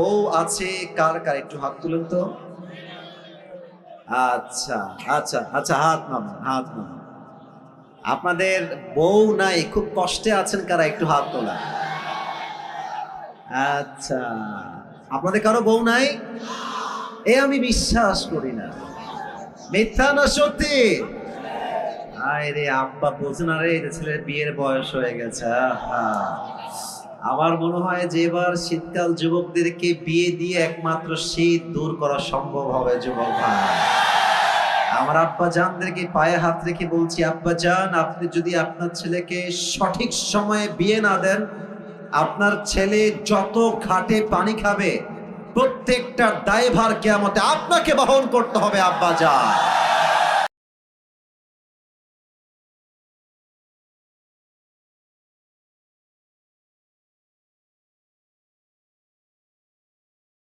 বউ আছে কার কার একটু হাত তুলেন তো। আচ্ছা আচ্ছা আচ্ছা, হাত নামান, হাত নামান। আপনাদের বউ নাই, খুব কষ্টে আছেন কারা, একটু হাত তোলা। আচ্ছা, আপনাদের কারো বউ নাই? এ আমি বিশ্বাস করি না, মিথ্যা না সত্যি? আয় রে আব্বা বোঝে না রে, এই ছেলের বিয়ের বয়স হয়ে গেছে। আহা, আমার মনে হয় যে এবার শীতকাল যুবকদেরকে বিয়ে দিয়ে একমাত্র শীত দূর করা সম্ভব হবে যুবক ভাই। আমার আব্বা জানদেরকে পায়ে হাত রেখে বলছি, আব্বা জান, আপনি যদি আপনার ছেলেকে সঠিক সময়ে বিয়ে না দেন, আপনার ছেলে যত ঘাটে পানি খাবে প্রত্যেকটার দায়ভার কিয়ামতে আপনাকে বহন করতে হবে আব্বা জান।